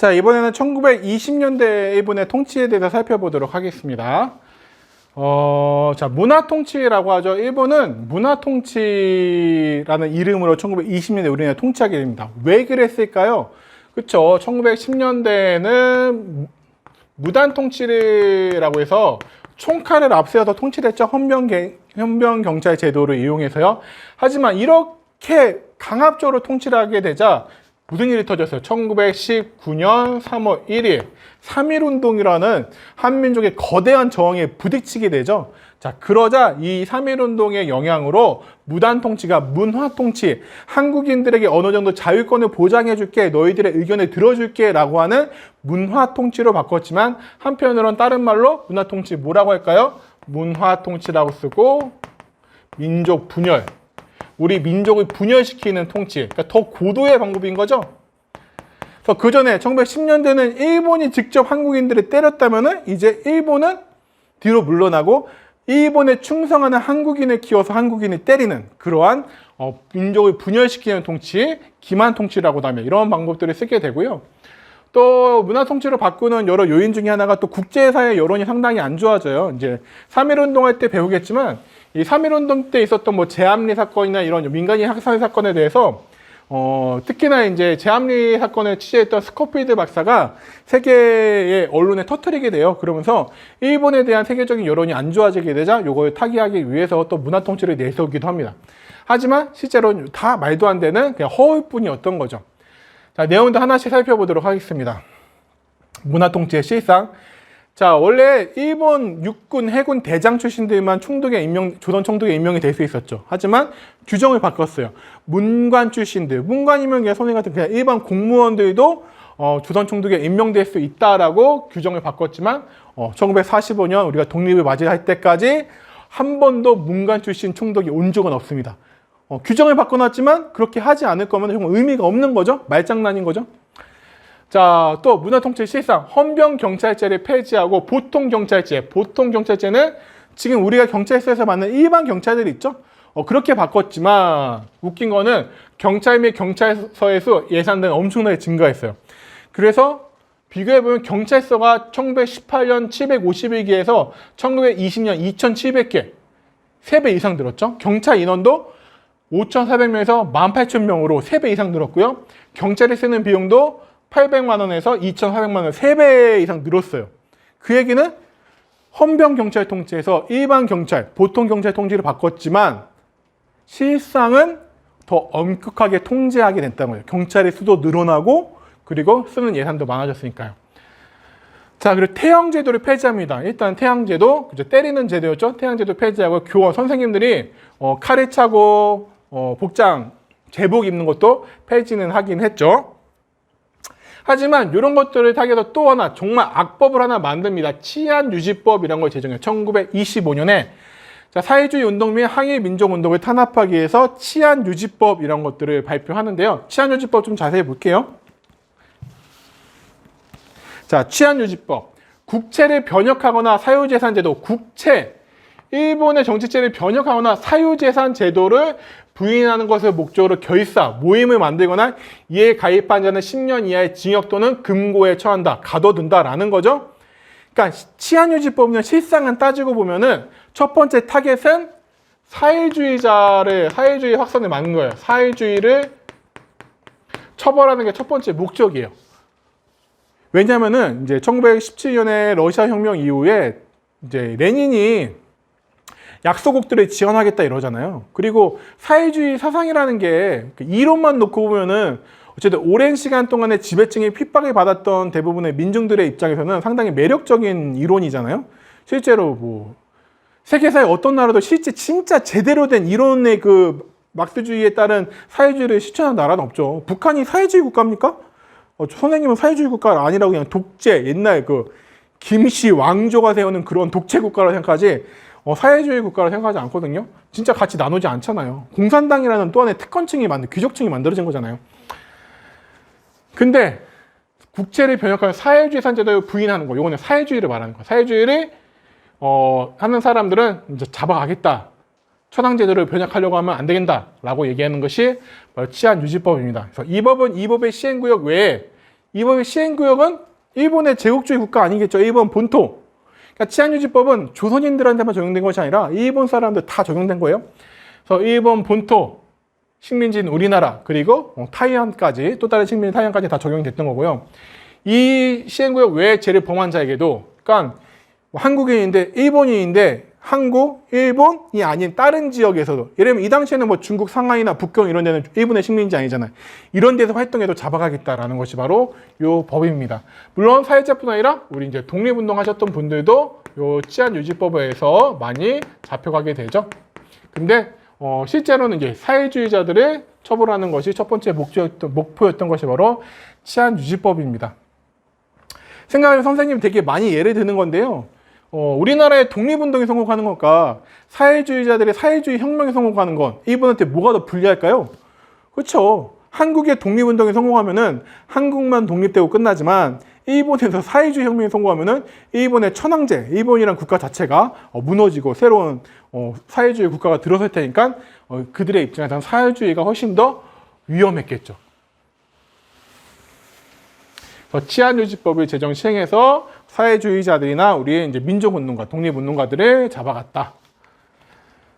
자, 이번에는 1920년대 일본의 통치에 대해서 살펴보도록 하겠습니다. 자, 문화통치라고 하죠. 일본은 문화통치라는 이름으로 1920년대 우리나라 통치하게 됩니다. 왜 그랬을까요? 그쵸. 1910년대에는 무단통치라고 해서 총칼을 앞세워서 통치를 했죠. 헌병경찰 제도를 이용해서요. 하지만 이렇게 강압적으로 통치를 하게 되자 무슨 일이 터졌어요? 1919년 3월 1일 3.1운동이라는 한민족의 거대한 저항에 부딪히게 되죠. 자, 그러자 이 3.1운동의 영향으로 무단통치가 문화통치, 한국인들에게 어느 정도 자유권을 보장해줄게, 너희들의 의견을 들어줄게 라고 하는 문화통치로 바꿨지만 한편으로는 다른 말로 문화통치 뭐라고 할까요? 문화통치라고 쓰고 민족 분열, 우리 민족을 분열시키는 통치, 그러니까 더 고도의 방법인 거죠. 그래서 그 전에 1910년대는 일본이 직접 한국인들을 때렸다면은 이제 일본은 뒤로 물러나고 일본에 충성하는 한국인을 키워서 한국인을 때리는 그러한 민족을 분열시키는 통치, 기만 통치라고 하면 이런 방법들을 쓰게 되고요. 또 문화 통치로 바꾸는 여러 요인 중에 하나가 또 국제사회 여론이 상당히 안 좋아져요. 이제 3.1운동 할 때 배우겠지만 이 3.1운동 때 있었던 뭐 제암리 사건이나 이런 민간인 학살 사건에 대해서 특히나 이제 제암리 사건을 취재했던 스코필드 박사가 세계의 언론에 터뜨리게 돼요. 그러면서 일본에 대한 세계적인 여론이 안 좋아지게 되자 요걸 타개하기 위해서 또 문화 통치를 내세우기도 합니다. 하지만 실제로 다 말도 안 되는 그냥 허울뿐이었던 거죠. 자, 내용도 하나씩 살펴보도록 하겠습니다. 문화 통치의 실상. 자, 원래 일본 육군, 해군 대장 출신들만 조선 총독에 임명이 될 수 있었죠. 하지만 규정을 바꿨어요. 문관 출신들, 문관이면 그냥 선생님 같은 그냥 일반 공무원들도 조선 총독에 임명될 수 있다라고 규정을 바꿨지만 1945년 우리가 독립을 맞이할 때까지 한 번도 문관 출신 총독이 온 적은 없습니다. 규정을 바꿔놨지만 그렇게 하지 않을 거면 정말 의미가 없는 거죠. 말장난인 거죠. 자, 또 문화통치 실상, 헌병경찰제를 폐지하고 보통경찰제. 보통경찰제는 지금 우리가 경찰서에서 만난 일반 경찰들이 있죠? 그렇게 바꿨지만 웃긴 거는 경찰 및 경찰서의 수 예산은 엄청나게 증가했어요. 그래서 비교해보면 경찰서가 1918년 751개에서 1920년 2700개, 3배 이상 늘었죠? 경찰 인원도 5,400명에서 18,000명으로 3배 이상 늘었고요. 경찰이 쓰는 비용도 800만 원에서 2,400만 원, 3배 이상 늘었어요. 그 얘기는 헌병경찰 통치에서 일반 경찰, 보통 경찰 통치를 바꿨지만 실상은 더 엄격하게 통제하게 됐다는 거예요. 경찰의 수도 늘어나고 그리고 쓰는 예산도 많아졌으니까요. 자, 그리고 태형제도를 폐지합니다. 일단 태형제도, 때리는 제도였죠. 태형제도 폐지하고 교원, 선생님들이 칼을 차고 복장, 제복 입는 것도 폐지는 하긴 했죠. 하지만 이런 것들을 타개해서 또 하나 정말 악법을 하나 만듭니다. 치안유지법 이런 걸 제정해요. 1925년에 사회주의 운동 및 항일 민족 운동을 탄압하기 위해서 치안유지법 이런 것들을 발표하는데요. 치안유지법 좀 자세히 볼게요. 자, 치안유지법. 국채를 변혁하거나 사유재산 제도, 국채. 일본의 정치체를 변혁하거나 사유재산 제도를 부인하는 것을 목적으로 결사, 모임을 만들거나 이에 가입한 자는 10년 이하의 징역 또는 금고에 처한다, 가둬둔다라는 거죠. 그러니까 치안유지법은 실상은 따지고 보면은 첫 번째 타겟은 사회주의 확산을 막는 거예요. 사회주의를 처벌하는 게 첫 번째 목적이에요. 왜냐면은 이제 1917년에 러시아 혁명 이후에 이제 레닌이 약소국들을 지원하겠다 이러잖아요. 그리고 사회주의 사상이라는 게 이론만 놓고 보면은 어쨌든 오랜 시간 동안에 지배층의 핍박을 받았던 대부분의 민중들의 입장에서는 상당히 매력적인 이론이잖아요. 실제로 뭐 세계사의 어떤 나라도 실제 진짜 제대로 된 이론의 그 막스주의에 따른 사회주의를 실천한 나라는 없죠. 북한이 사회주의 국가입니까? 선생님은 사회주의 국가가 아니라고 그냥 독재, 옛날 그 김씨 왕조가 세우는 그런 독재 국가라고 생각하지 사회주의 국가라고 생각하지 않거든요. 진짜 같이 나누지 않잖아요. 공산당이라는 또 하나의 특권층이 귀족층이 만들어진 거잖아요. 근데 국채를 변혁하는 사회주의산 제도를 부인하는 거, 이거는 사회주의를 말하는 거예요. 사회주의를 하는 사람들은 이제 잡아가겠다. 천황제도를 변혁하려고 하면 안 되겠다 라고 얘기하는 것이 바로 치안유지법입니다. 그래서 이 법은 이 법의 시행구역 외에 이 법의 시행구역은 일본의 제국주의 국가 아니겠죠. 일본 본토. 그러니까 치안유지법은 조선인들한테만 적용된 것이 아니라 일본 사람들 다 적용된 거예요. 그래서 일본 본토, 식민지인 우리나라, 그리고 타이완까지, 또 다른 식민지 타이완까지 다 적용이 됐던 거고요. 이 시행구역 외 죄를 범한 자에게도, 그러니까 한국인인데 일본인인데 한국, 일본이 아닌 다른 지역에서도, 예를 들면 이 당시에는 뭐 중국 상하이나 북경 이런 데는 일본의 식민지 아니잖아요. 이런 데서 활동해도 잡아가겠다라는 것이 바로 요 법입니다. 물론 사회자뿐 아니라 우리 이제 독립운동 하셨던 분들도 요 치안유지법에서 많이 잡혀가게 되죠. 근데 실제로는 이제 사회주의자들을 처벌하는 것이 첫 번째 목표였던 것이 바로 치안유지법입니다. 생각하면 선생님 되게 많이 예를 드는 건데요. 우리나라의 독립운동이 성공하는 것과 사회주의자들의 사회주의 혁명이 성공하는 건 일본한테 뭐가 더 불리할까요? 그렇죠. 한국의 독립운동이 성공하면은 한국만 독립되고 끝나지만 일본에서 사회주의 혁명이 성공하면은 일본의 천황제, 일본이란 국가 자체가 무너지고 새로운 사회주의 국가가 들어설 테니까 그들의 입장에서는 사회주의가 훨씬 더 위험했겠죠. 치안유지법을 제정 시행해서 사회주의자들이나 우리의 이제 민족운동가, 독립운동가들을 잡아갔다.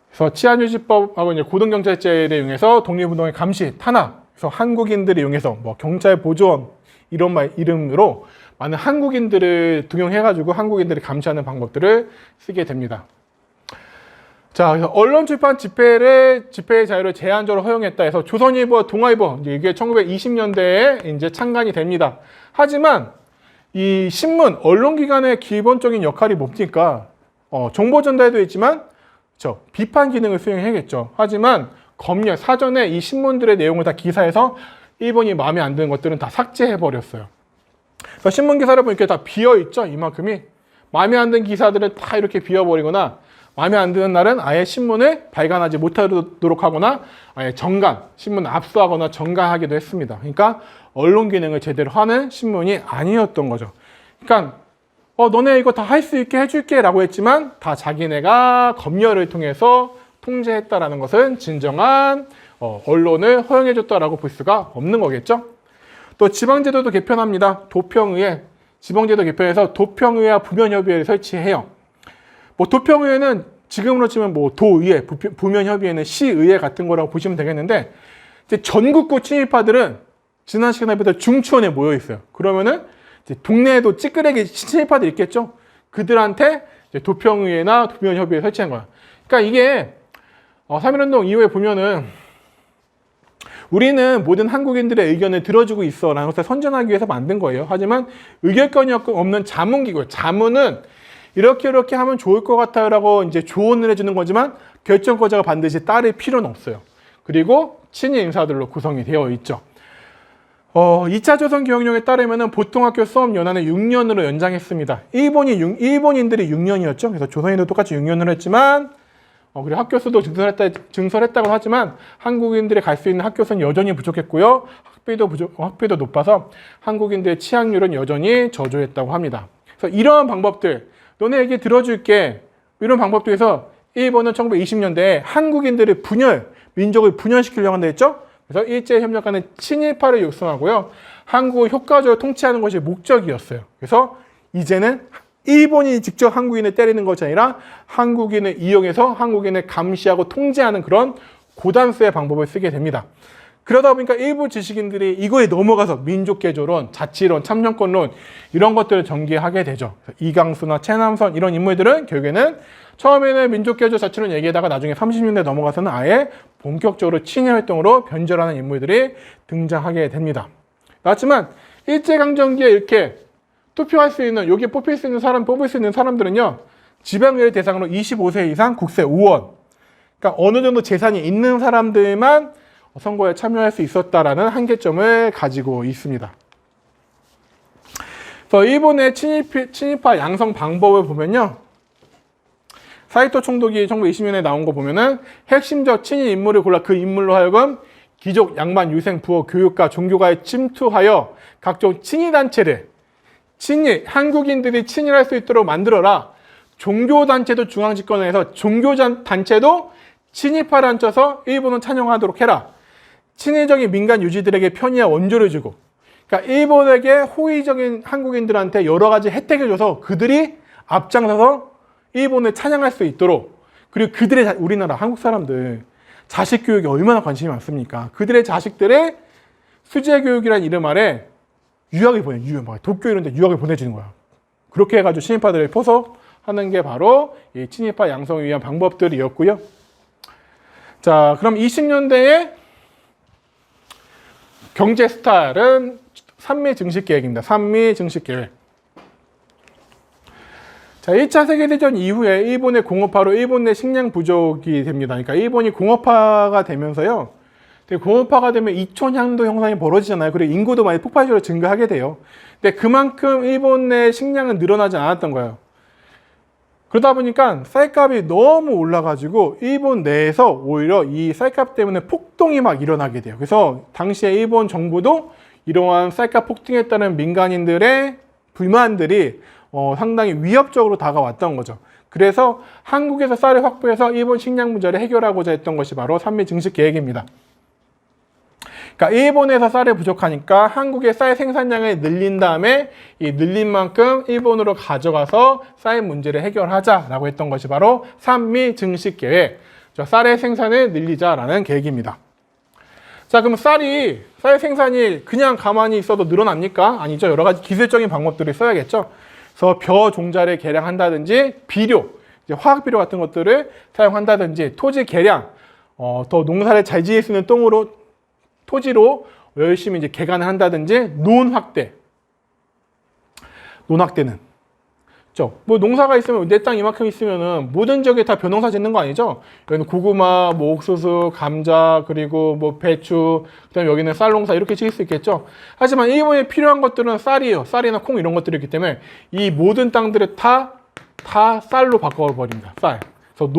그래서 치안유지법하고 이제 고등경찰제를 이용해서 독립운동의 감시, 탄압, 그래서 한국인들을 이용해서 뭐 경찰 보조원 이런 이름으로 많은 한국인들을 등용해가지고 한국인들을 감시하는 방법들을 쓰게 됩니다. 자, 그래서 언론 출판 집회의 자유를 제한적으로 허용했다 해서 조선일보, 동아일보 이게 1920년대에 이제 창간이 됩니다. 하지만 이 신문, 언론기관의 기본적인 역할이 뭡니까? 정보 전달도 있지만 비판 기능을 수행해야겠죠. 하지만 검열, 사전에 이 신문들의 내용을 다 기사해서 일본이 마음에 안 드는 것들은 다 삭제해버렸어요. 그래서 신문 기사를 보면 이렇게 다 비어있죠. 이만큼이. 마음에 안 드는 기사들은 다 이렇게 비워버리거나 마음에 안 드는 날은 아예 신문을 발간하지 못하도록 하거나 아예 정간, 신문을 압수하거나 정간하기도 했습니다. 그러니까 언론 기능을 제대로 하는 신문이 아니었던 거죠. 그러니까 너네 이거 다 할 수 있게 해줄게 라고 했지만 다 자기네가 검열을 통해서 통제했다라는 것은 진정한 언론을 허용해줬다라고 볼 수가 없는 거겠죠. 또 지방제도도 개편합니다. 도평의회, 지방제도 개편해서 도평의회와 부면협의회를 설치해요. 뭐 도평의회는 지금으로 치면 뭐 도의회, 부면협의회는 시의회 같은 거라고 보시면 되겠는데 이제 전국구 친일파들은 지난 시간에 보다 중추원에 모여 있어요. 그러면은 이제 동네에도 찌끄레기 친일파들 있겠죠. 그들한테 이제 도평의회나 부면협의회 설치한 거야. 그러니까 이게 3.1운동 이후에 보면은 우리는 모든 한국인들의 의견을 들어주고 있어 라는 것을 선전하기 위해서 만든 거예요. 하지만 의결권이 없는 자문기구, 자문은 이렇게 하면 좋을 것 같아요 라고 이제 조언을 해주는 거지만 결정권자가 반드시 따를 필요는 없어요. 그리고 친일 인사들로 구성이 되어 있죠. 2차 조선기억령에 따르면 보통학교 수업 연한을 6년으로 연장했습니다. 일본인들이 6년이었죠. 그래서 조선인도 똑같이 6년으로 했지만 그리고 학교 수도 증설했다고 하지만 한국인들이 갈 수 있는 학교 수는 여전히 부족했고요. 학비도 높아서 한국인들의 취학률은 여전히 저조했다고 합니다. 그래서 이러한 방법들, 너네 얘기 들어줄게. 이런 방법들에서 일본은 1920년대에 한국인들의 민족을 분열시키려고 한다 했죠. 그래서 일제협력하는 친일파를 육성하고요. 한국을 효과적으로 통치하는 것이 목적이었어요. 그래서 이제는 일본이 직접 한국인을 때리는 것이 아니라 한국인을 이용해서 한국인을 감시하고 통제하는 그런 고단수의 방법을 쓰게 됩니다. 그러다 보니까 일부 지식인들이 이거에 넘어가서 민족개조론, 자치론, 참정권론 이런 것들을 전개하게 되죠. 이강수나 최남선 이런 인물들은 결국에는 처음에는 민족개조 자치론 얘기하다가 나중에 30년대 넘어가서는 아예 본격적으로 친일활동으로 변절하는 인물들이 등장하게 됩니다. 맞지만 일제강점기에 이렇게 투표할 수 있는, 여기에 뽑을 수 있는 사람들은요, 지방의회 대상으로 25세 이상 국세 5원. 그러니까 어느 정도 재산이 있는 사람들만 선거에 참여할 수 있었다라는 한계점을 가지고 있습니다. 그래서 일본의 친일파 양성 방법을 보면요, 사이토 총독이 1920년에 나온 거 보면은 핵심적 친일 인물을 골라 그 인물로 하여금 귀족, 양반, 유생, 부호, 교육가, 종교가에 침투하여 각종 친일단체를 한국인들이 친일할 수 있도록 만들어라. 종교단체도 중앙집권을 해서 종교단체도 친일파를 앉혀서 일본은 찬용하도록 해라. 친일적인 민간 유지들에게 편의와 원조를 주고, 그러니까 일본에게 호의적인 한국인들한테 여러 가지 혜택을 줘서 그들이 앞장서서 일본을 찬양할 수 있도록, 그리고 그들의 우리나라 한국 사람들 자식 교육에 얼마나 관심이 많습니까? 그들의 자식들의 수제 교육이라는 이름 아래 유학을 도쿄 이런 데 유학을 보내주는 거야. 그렇게 해가지고 친일파들을 포섭하는 게 바로 이 친일파 양성을 위한 방법들이었고요. 자, 그럼 20년대의 경제 스타일은 산미 증식 계획입니다. 산미 증식 계획. 자, 1차 세계대전 이후에 일본의 공업화로 일본 내 식량 부족이 됩니다. 그러니까 일본이 공업화가 되면서요. 공업화가 되면 이촌향도 형상이 벌어지잖아요. 그리고 인구도 많이 폭발적으로 증가하게 돼요. 근데 그만큼 일본 내 식량은 늘어나지 않았던 거예요. 그러다 보니까 쌀값이 너무 올라가지고 일본 내에서 오히려 이 쌀값 때문에 폭동이 막 일어나게 돼요. 그래서 당시에 일본 정부도 이러한 쌀값 폭등에 따른 민간인들의 불만들이 상당히 위협적으로 다가왔던 거죠. 그래서 한국에서 쌀을 확보해서 일본 식량 문제를 해결하고자 했던 것이 바로 산미 증식 계획입니다. 그러니까 일본에서 쌀이 부족하니까 한국의 쌀 생산량을 늘린 다음에 이 늘린 만큼 일본으로 가져가서 쌀 문제를 해결하자라고 했던 것이 바로 산미 증식 계획, 쌀의 생산을 늘리자라는 계획입니다. 자, 그럼 쌀 생산이 그냥 가만히 있어도 늘어납니까? 아니죠. 여러 가지 기술적인 방법들을 써야겠죠. 그래서 벼 종자를 개량한다든지 비료, 이제 화학 비료 같은 것들을 사용한다든지 토지 개량, 더 농사를 잘 지을 수 있는 토지로 열심히 이제 개간을 한다든지 논 확대는 뭐 농사가 있으면 내 땅 이만큼 있으면은 모든 지역에 다 벼농사 짓는 거 아니죠? 여기는 고구마, 뭐 옥수수, 감자, 그리고 뭐 배추, 그다음에 여기는 쌀 농사 이렇게 지을 수 있겠죠. 하지만 일본에 필요한 것들은 쌀이에요. 쌀이나 콩 이런 것들이기 때문에 이 모든 땅들을 다 쌀로 바꿔버립니다. 쌀. 그래서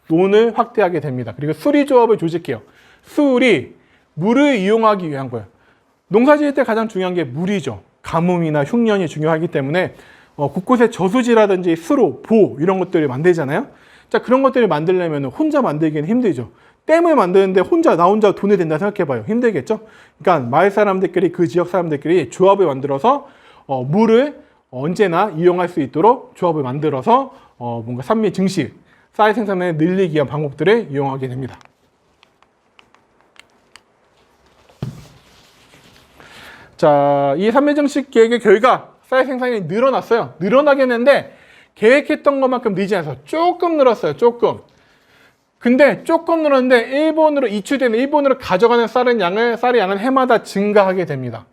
논을 확대하게 됩니다. 그리고 수리조합을 조직해요. 수리, 물을 이용하기 위한 거예요. 농사 지을 때 가장 중요한 게 물이죠. 가뭄이나 흉년이 중요하기 때문에 곳곳에 저수지라든지 수로, 보 이런 것들을 만들잖아요. 자, 그런 것들을 만들려면 혼자 만들기는 힘들죠. 댐을 만드는데 나 혼자 돈이 된다 생각해봐요. 힘들겠죠? 그러니까 마을 사람들끼리, 그 지역 사람들끼리 조합을 만들어서 물을 언제나 이용할 수 있도록 조합을 만들어서 뭔가 산미 증식, 쌀 생산을 늘리기 위한 방법들을 이용하게 됩니다. 자, 이 산미 증식 계획의 결과 쌀 생산이 늘어났어요. 늘어나긴 했는데 계획했던 것만큼 늘지 않아서 조금 늘었어요. 조금. 근데 조금 늘었는데 일본으로 가져가는 쌀의 양은 해마다 증가하게 됩니다.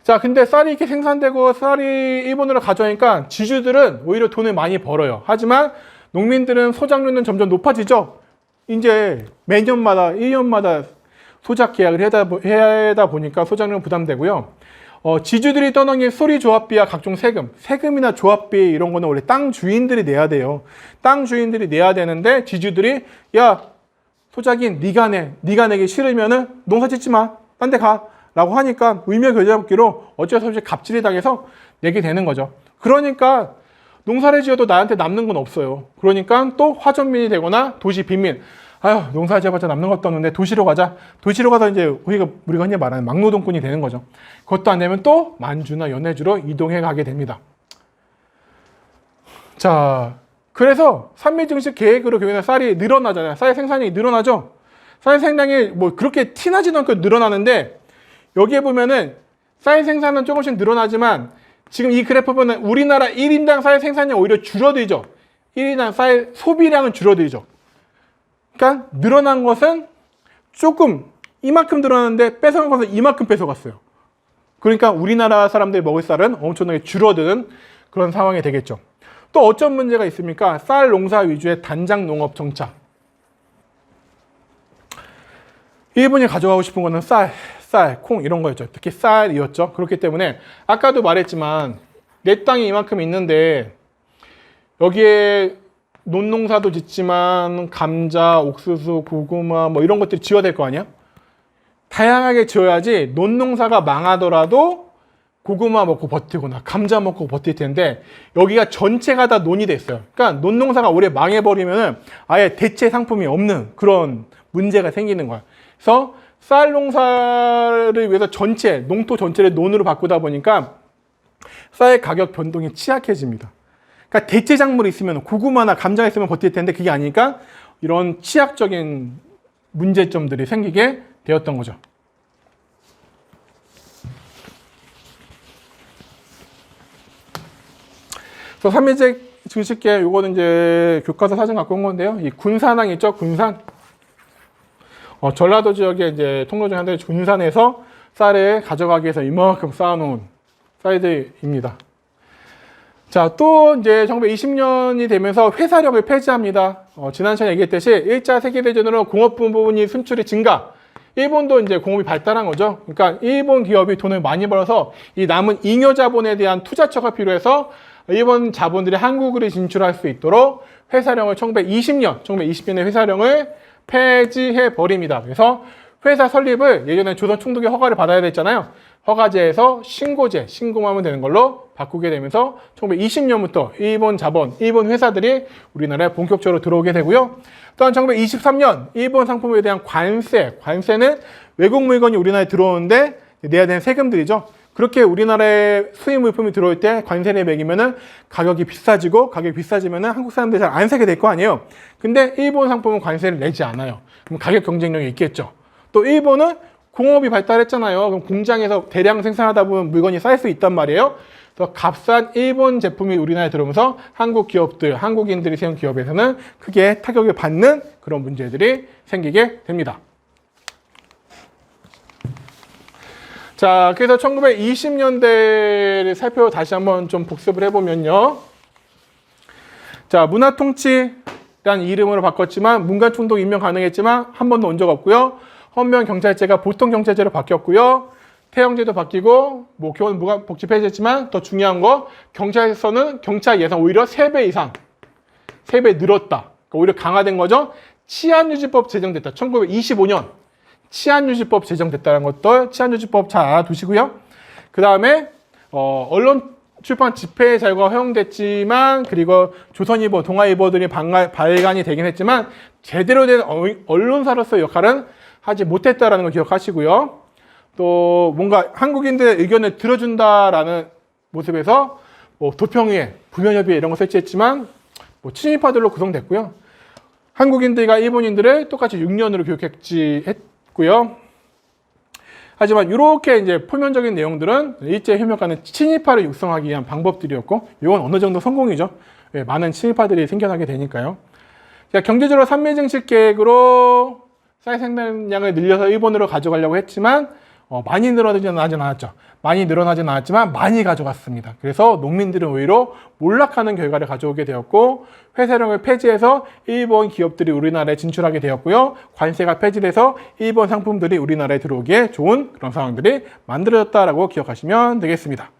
자, 근데 쌀이 이렇게 생산되고 쌀이 일본으로 가져가니까 지주들은 오히려 돈을 많이 벌어요. 하지만 농민들은 소작료는 점점 높아지죠. 이제 매년마다 1년마다 소작 계약을 해야 하다 보니까 소작료는 부담되고요. 지주들이 떠넘긴 수리조합비와 각종 세금이나 조합비 이런 거는 원래 땅 주인들이 내야 돼요. 땅 주인들이 내야 되는데 지주들이 야, 소작인 네가 내기 싫으면은 농사 짓지 마. 딴 데 가. 라고 하니까 의무교제법기로 어쩔 수 없이 갑질이 당해서 내게 되는 거죠. 그러니까 농사를 지어도 나한테 남는 건 없어요. 그러니까 또 화전민이 되거나 도시 빈민. 아유, 농사 지어봤자 남는 것도 없는데 도시로 가자. 도시로 가서 이제 우리가 흔히 말하는 막노동꾼이 되는 거죠. 그것도 안 되면 또 만주나 연해주로 이동해 가게 됩니다. 자, 그래서 산미증식 계획으로 결국에는 쌀이 늘어나잖아요. 쌀 생산이 늘어나죠. 쌀 생산량이 뭐 그렇게 티나지도 않고 늘어나는데 여기에 보면은 쌀 생산은 조금씩 늘어나지만 지금 이 그래프 보면 우리나라 1인당 쌀 생산량 오히려 줄어들죠. 1인당 쌀 소비량은 줄어들죠. 그러니까 늘어난 것은 조금 이만큼 늘어났는데 뺏어간 것은 이만큼 뺏어갔어요. 그러니까 우리나라 사람들이 먹을 쌀은 엄청나게 줄어드는 그런 상황이 되겠죠. 또 어떤 문제가 있습니까? 쌀 농사 위주의 단장 농업 정착. 일본이 가져가고 싶은 거는 쌀, 콩 이런 거였죠. 특히 쌀이었죠. 그렇기 때문에 아까도 말했지만 내 땅이 이만큼 있는데 여기에 논농사도 짓지만 감자, 옥수수, 고구마 뭐 이런 것들이 지어야 될 거 아니야? 다양하게 지어야지 논농사가 망하더라도 고구마 먹고 버티거나 감자 먹고 버틸 텐데 여기가 전체가 다 논이 됐어요. 그러니까 논농사가 오래 망해버리면 아예 대체 상품이 없는 그런 문제가 생기는 거야. 그래서 쌀 농사를 위해서 전체, 농토 전체를 논으로 바꾸다 보니까 쌀 가격 변동이 취약해집니다. 그러니까 대체 작물이 있으면 고구마나 감자가 있으면 버틸 텐데 그게 아니니까 이런 취약적인 문제점들이 생기게 되었던 거죠. 그래서 삼미제 증식계 요거는 이제 교과서 사진 갖고 온 건데요. 이 군산항 있죠? 군산. 전라도 지역에 이제 통로 중 한 대 군산에서 쌀을 가져가기 위해서 이만큼 쌓아놓은 쌀들입니다. 자, 또 이제 1920년이 되면서 회사력을 폐지합니다. 지난 시간에 얘기했듯이 1차 세계대전으로 공업 부분이 순출이 증가. 일본도 이제 공업이 발달한 거죠. 그러니까 일본 기업이 돈을 많이 벌어서 이 남은 잉여 자본에 대한 투자처가 필요해서 일본 자본들이 한국으로 진출할 수 있도록 회사령을 1920년에 회사령을 폐지해 버립니다. 그래서 회사 설립을 예전에 조선 총독의 허가를 받아야 됐잖아요. 허가제에서 신고제, 신고하면 되는 걸로 바꾸게 되면서 1920년부터 일본 자본, 일본 회사들이 우리나라에 본격적으로 들어오게 되고요. 또한 1923년 일본 상품에 대한 관세는 외국 물건이 우리나라에 들어오는데 내야 되는 세금들이죠. 그렇게 우리나라에 수입 물품이 들어올 때 관세를 매기면은 가격이 비싸지면은 한국 사람들이 잘 안 사게 될 거 아니에요. 근데 일본 상품은 관세를 내지 않아요. 그럼 가격 경쟁력이 있겠죠. 또 일본은 공업이 발달했잖아요. 그럼 공장에서 대량 생산하다 보면 물건이 쌓일 수 있단 말이에요. 그래서 값싼 일본 제품이 우리나라에 들어오면서 한국 기업들, 한국인들이 세운 기업에서는 크게 타격을 받는 그런 문제들이 생기게 됩니다. 자, 그래서 1920년대를 다시 한번 좀 복습을 해보면요. 자, 문화통치라는 이름으로 바꿨지만 문관총독 임명 가능했지만 한 번도 온 적 없고요. 헌병경찰제가 보통경찰제로 바뀌었고요. 태형제도 바뀌고 뭐 교원 복지 폐지했지만 더 중요한 거 경찰에서는 경찰 예산 오히려 3배 이상 3배 늘었다. 그러니까 오히려 강화된 거죠. 치안유지법 제정됐다. 1925년 치안유지법 제정됐다는 것도 치안유지법 잘 알아두시고요. 그 다음에 언론 출판 집회 자유가 허용됐지만 그리고 조선일보, 동아일보들이 발간이 되긴 했지만 제대로 된 언론사로서의 역할은 하지 못했다라는 걸 기억하시고요. 또 뭔가 한국인들의 의견을 들어준다라는 모습에서 뭐 도평회, 부면협의 이런 거 설치했지만 뭐 친일파들로 구성됐고요. 한국인들과 일본인들을 똑같이 6년으로 교육했고요. 하지만 이렇게 이제 표면적인 내용들은 일제협력가는 친일파를 육성하기 위한 방법들이었고 이건 어느 정도 성공이죠. 예, 많은 친일파들이 생겨나게 되니까요. 자, 경제적으로 삼미증식 계획으로 쌀 생산량을 늘려서 일본으로 가져가려고 했지만 많이 늘어나지는 않았죠. 많이 늘어나지는 않았지만 많이 가져갔습니다. 그래서 농민들은 오히려 몰락하는 결과를 가져오게 되었고 회사령을 폐지해서 일본 기업들이 우리나라에 진출하게 되었고요. 관세가 폐지돼서 일본 상품들이 우리나라에 들어오기에 좋은 그런 상황들이 만들어졌다라고 기억하시면 되겠습니다.